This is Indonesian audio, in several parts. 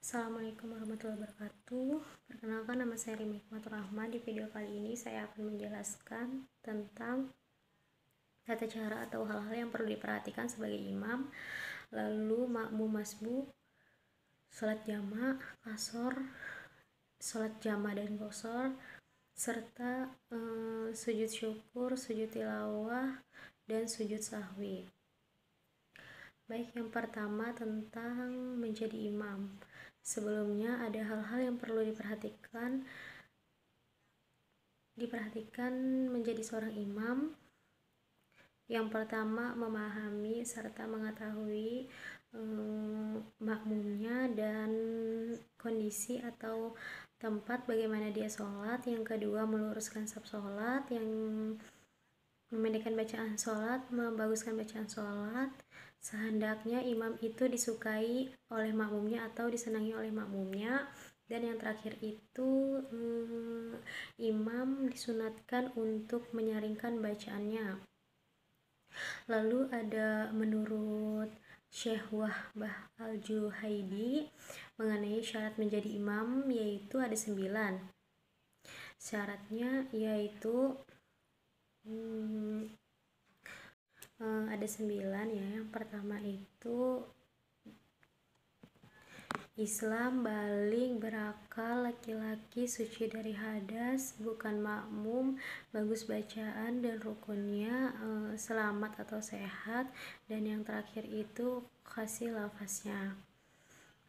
Assalamualaikum warahmatullahi wabarakatuh. Perkenalkan, nama saya Rimi Hikmatur Rahman. Di video kali ini saya akan menjelaskan tentang tata cara atau hal-hal yang perlu diperhatikan sebagai imam, lalu makmum masbuk, sholat jama', qashar, sholat jama' dan qashar, serta sujud syukur, sujud tilawah, dan sujud sahwi. Baik, yang pertama tentang menjadi imam. Sebelumnya ada hal-hal yang perlu diperhatikan menjadi seorang imam. Yang pertama, memahami serta mengetahui makmumnya dan kondisi atau tempat bagaimana dia sholat. Yang kedua, meluruskan saf sholat, yang memendekkan bacaan sholat, membaguskan bacaan sholat. Sehendaknya imam itu disukai oleh makmumnya atau disenangi oleh makmumnya. Dan yang terakhir itu, imam disunatkan untuk menyaringkan bacaannya. Lalu ada menurut Syekh Wahbah Al-Juhaidi mengenai syarat menjadi imam, yaitu ada 9 syaratnya, yaitu ada 9 ya. Yang pertama itu Islam, baligh, berakal, laki-laki, suci dari hadas, bukan makmum, bagus bacaan dan rukunnya, selamat atau sehat, dan yang terakhir itu kasih lafaznya.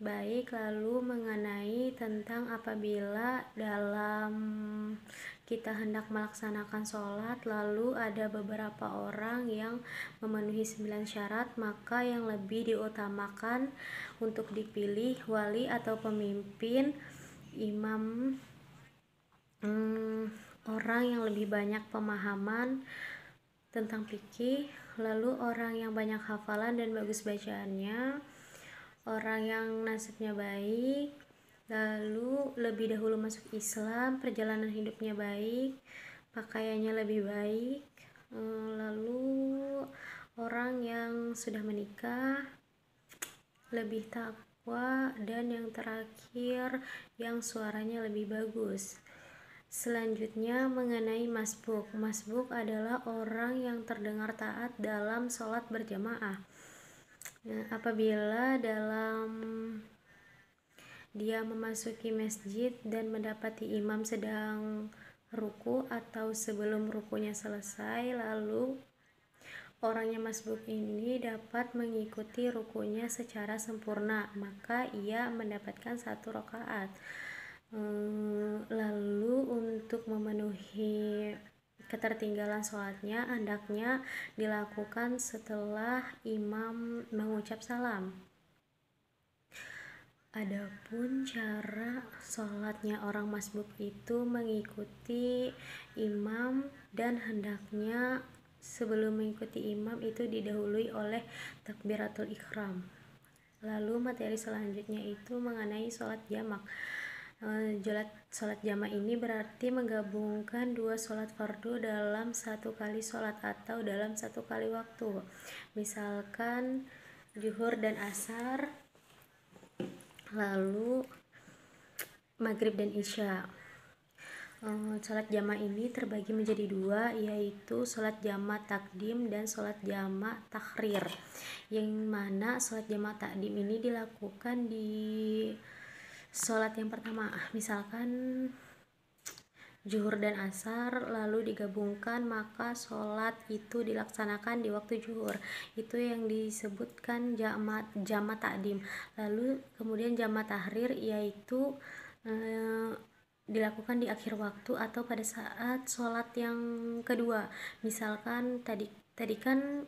Baik, lalu mengenai tentang apabila dalam kita hendak melaksanakan sholat, lalu ada beberapa orang yang memenuhi 9 syarat, maka yang lebih diutamakan untuk dipilih wali atau pemimpin imam, orang yang lebih banyak pemahaman tentang fikih, lalu orang yang banyak hafalan dan bagus bacaannya, orang yang nasibnya baik, lalu lebih dahulu masuk Islam, perjalanan hidupnya baik, pakaiannya lebih baik, lalu orang yang sudah menikah, lebih takwa, dan yang terakhir yang suaranya lebih bagus. Selanjutnya mengenai masbuk. Masbuk adalah orang yang terdengar taat dalam sholat berjamaah. Apabila dalam dia memasuki masjid dan mendapati imam sedang ruku atau sebelum rukunya selesai, lalu orangnya masbuk ini dapat mengikuti rukunya secara sempurna, maka ia mendapatkan 1 rakaat. Lalu untuk memenuhi ketertinggalan sholatnya, hendaknya dilakukan setelah imam mengucap salam. Adapun cara sholatnya orang masbuk itu mengikuti imam, dan hendaknya sebelum mengikuti imam itu didahului oleh takbiratul ihram. Lalu materi selanjutnya itu mengenai sholat jamak. Sholat jamak ini berarti menggabungkan 2 sholat fardu dalam 1 kali sholat atau dalam 1 kali waktu. Misalkan zuhur dan asar, lalu maghrib dan isya. Sholat jama' ini terbagi menjadi 2, yaitu sholat jama' takdim dan sholat jama' takhrir, yang mana sholat jama' takdim ini dilakukan di sholat yang pertama, misalkan zuhur dan asar lalu digabungkan, maka sholat itu dilaksanakan di waktu zuhur, itu yang disebutkan jama' takdim. Lalu kemudian jama' tahrir, yaitu dilakukan di akhir waktu atau pada saat sholat yang kedua. Misalkan tadi kan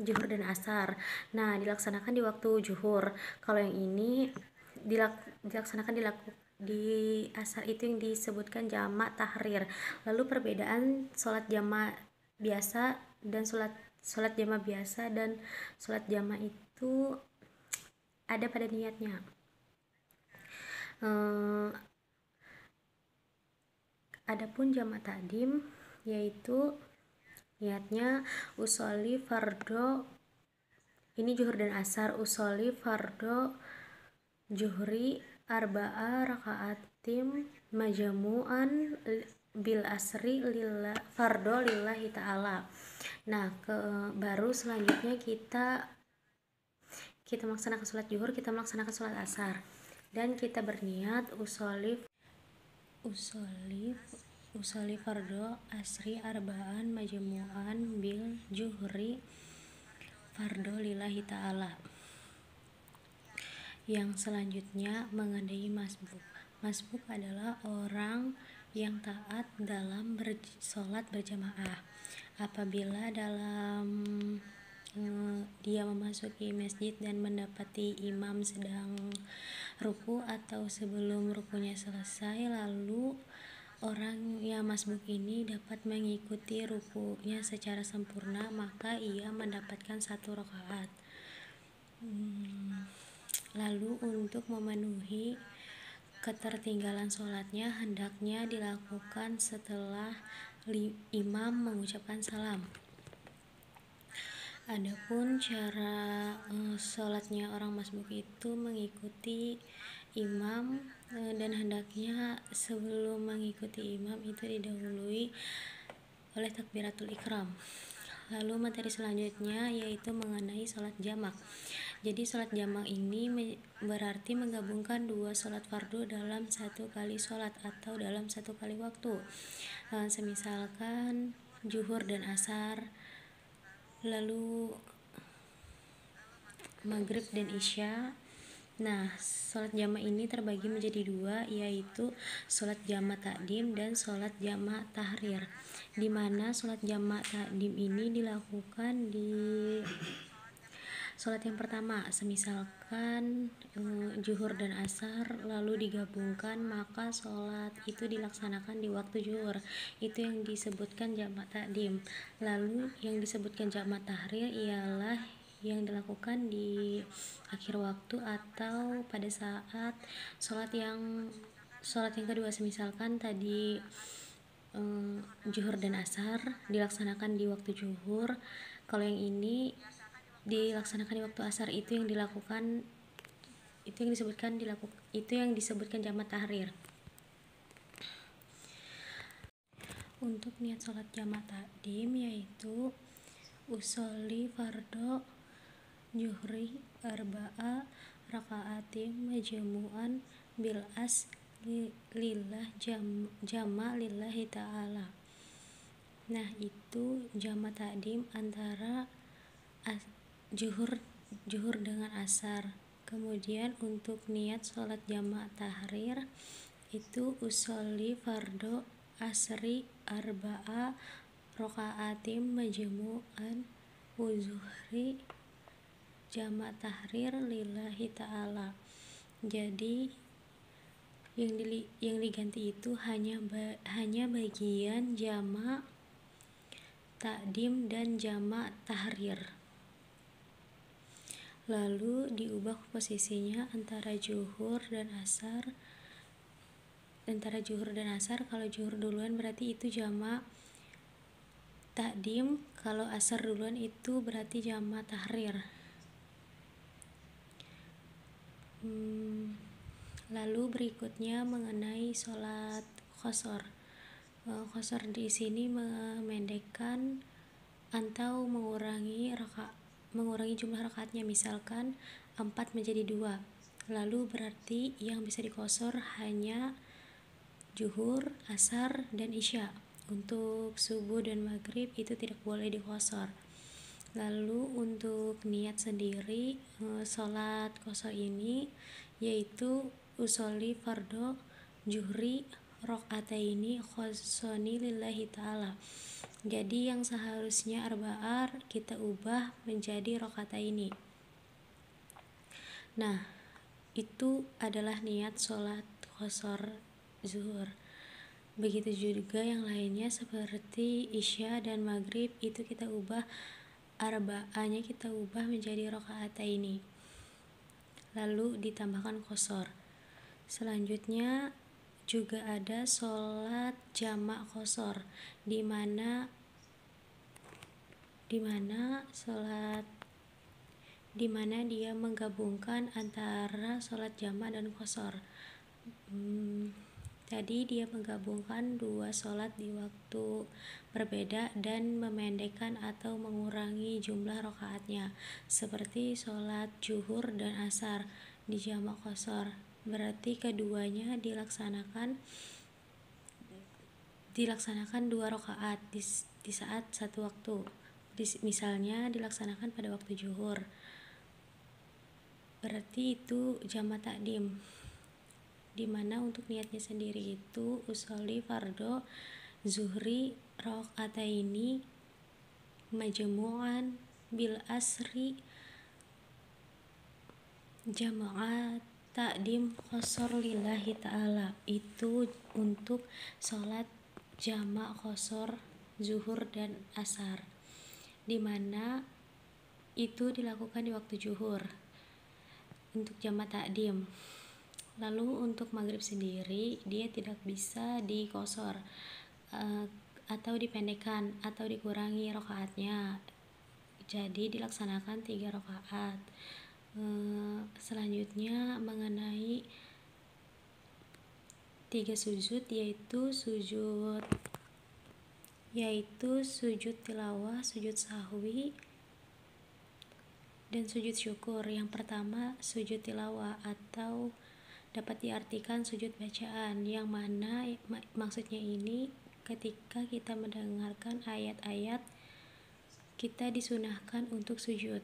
zuhur dan asar, nah dilaksanakan di waktu zuhur. Kalau yang ini dilaksanakan di asar, itu yang disebutkan jama' tahrir. Lalu perbedaan sholat jama' biasa dan sholat jama' biasa dan sholat jama' itu ada pada niatnya. Adapun jama' takdim, yaitu niatnya usolli fardo, ini zuhur dan asar, usolli fardo juhri arba'a raka'atim majamu'an bil asri lillah fardo lillahi ta'ala. Nah, baru selanjutnya kita melaksanakan sholat zuhur, kita melaksanakan sholat asar, dan kita berniat usolli fardo asri arba'an majmu'an bil juhri fardo lillahi ta'ala. Yang selanjutnya mengenai masbuk. Masbuk adalah orang yang taat dalam sholat berjamaah. Apabila dalam dia memasuki masjid dan mendapati imam sedang ruku atau sebelum rukunya selesai, lalu orang yang masbuk ini dapat mengikuti rukunya secara sempurna, maka ia mendapatkan 1 rakaat. Lalu untuk memenuhi ketertinggalan sholatnya hendaknya dilakukan setelah imam mengucapkan salam. Adapun cara sholatnya orang masbuk itu mengikuti imam, dan hendaknya sebelum mengikuti imam itu didahului oleh takbiratul ikram. Lalu materi selanjutnya yaitu mengenai sholat jamak. Jadi sholat jamak ini berarti menggabungkan 2 sholat fardu dalam 1 kali sholat atau dalam 1 kali waktu. Semisalkan zuhur dan asar, lalu maghrib dan isya. Nah, sholat jamak ini terbagi menjadi 2, yaitu sholat jamak takdim dan sholat jamak tahrir, di mana sholat jamak takdim ini dilakukan di sholat yang pertama. Semisalkan zuhur dan asar lalu digabungkan, maka sholat itu dilaksanakan di waktu zuhur, itu yang disebutkan jamak takdim. Lalu yang disebutkan jamak tahrir ialah yang dilakukan di akhir waktu atau pada saat sholat yang kedua. Semisalkan tadi zuhur dan asar dilaksanakan di waktu zuhur, kalau yang ini dilaksanakan di waktu asar, itu yang disebutkan jamak tahrir. Untuk niat sholat jamak takdim yaitu usolli fardo juhri arba'a raka'atim majmu'an bil as lillah jama' lillahi ta'ala. Nah, itu jamak takdim antara zuhur dengan asar. Kemudian untuk niat sholat jamak tahrir itu usolli fardo asri arba'a raka'atim majmu'an zuhri jamak tahrir lillahi ta'ala. Jadi yang diganti itu hanya bagian jamak takdim dan jamak tahrir. Lalu diubah posisinya antara zuhur dan asar. Kalau zuhur duluan berarti itu jamak takdim, kalau asar duluan itu berarti jamak tahrir. Lalu berikutnya mengenai sholat qashar. Qashar di sini memendekkan atau mengurangi jumlah rakaatnya, misalkan 4 menjadi 2. Lalu berarti yang bisa diqashar hanya zuhur, asar, dan isya. Untuk subuh dan maghrib itu tidak boleh diqashar. Lalu untuk niat sendiri sholat qashar ini yaitu usolli fardo juhri rakaataini khossoni lillahi ta'ala. Jadi yang seharusnya arba'ar kita ubah menjadi rakaataini. Nah, itu adalah niat sholat qashar zuhur. Begitu juga yang lainnya seperti isya dan maghrib, itu kita ubah arba'anya, kita ubah menjadi rakaataini, lalu ditambahkan qashar. Selanjutnya juga ada sholat jamak qashar, di mana sholat di mana dia menggabungkan antara sholat jamak dan qashar. Tadi dia menggabungkan dua sholat di waktu berbeda dan memendekkan atau mengurangi jumlah rakaatnya, seperti sholat zuhur dan asar di jamak qashar. Berarti keduanya dilaksanakan 2 rakaat di saat satu waktu. Misalnya dilaksanakan pada waktu zuhur. Berarti itu jamak takdim. Dimana untuk niatnya sendiri itu usolli fardho zuhri rakaataini majmu'an bil asri jamaah takdim qashar lillahi ta'ala. Itu untuk sholat jamak qashar zuhur dan asar, dimana itu dilakukan di waktu zuhur untuk jamak takdim. Lalu untuk maghrib sendiri dia tidak bisa dikosor atau dipendekkan atau dikurangi rakaatnya, jadi dilaksanakan 3 rakaat. Selanjutnya mengenai 3 sujud, yaitu sujud tilawah, sujud sahwi, dan sujud syukur. Yang pertama sujud tilawah atau dapat diartikan sujud bacaan, yang mana maksudnya ini ketika kita mendengarkan ayat-ayat kita disunahkan untuk sujud.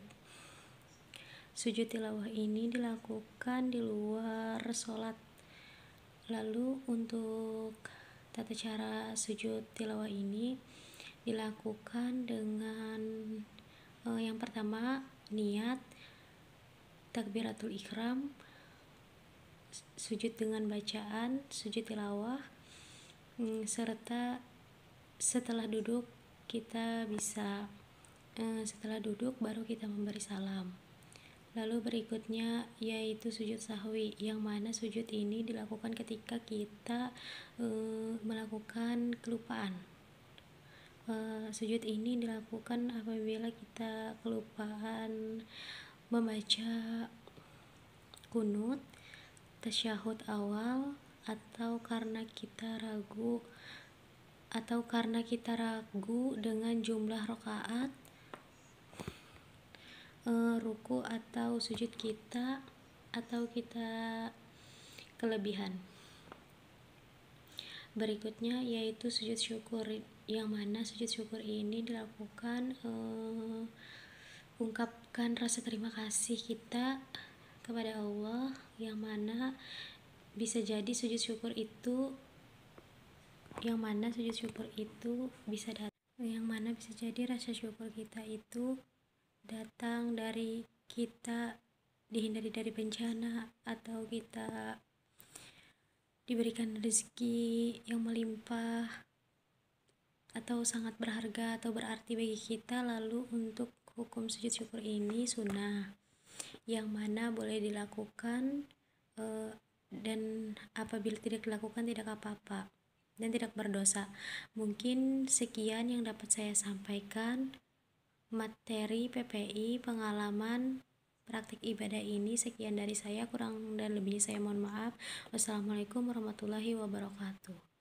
Sujud tilawah ini dilakukan di luar sholat. Lalu untuk tata cara sujud tilawah ini dilakukan dengan yang pertama niat takbiratul ihram, sujud dengan bacaan sujud tilawah, serta setelah duduk baru kita memberi salam. Lalu berikutnya yaitu sujud sahwi, yang mana sujud ini dilakukan ketika kita melakukan kelupaan. Sujud ini dilakukan apabila kita kelupaan membaca kunut, tasyahud awal, atau karena kita ragu dengan jumlah rakaat, ruku atau sujud kita, atau kita kelebihan. Berikutnya yaitu sujud syukur, yang mana sujud syukur ini dilakukan ungkapkan rasa terima kasih kita kepada Allah, yang mana bisa jadi sujud syukur itu bisa jadi rasa syukur kita itu datang dari kita dihindari dari bencana, atau kita diberikan rezeki yang melimpah atau sangat berharga atau berarti bagi kita. Lalu untuk hukum sujud syukur ini sunnah, yang mana boleh dilakukan dan apabila tidak dilakukan tidak apa-apa dan tidak berdosa. Mungkin sekian yang dapat saya sampaikan materi PPI pengalaman praktik ibadah ini. Sekian dari saya, kurang dan lebihnya saya mohon maaf. Wassalamualaikum warahmatullahi wabarakatuh.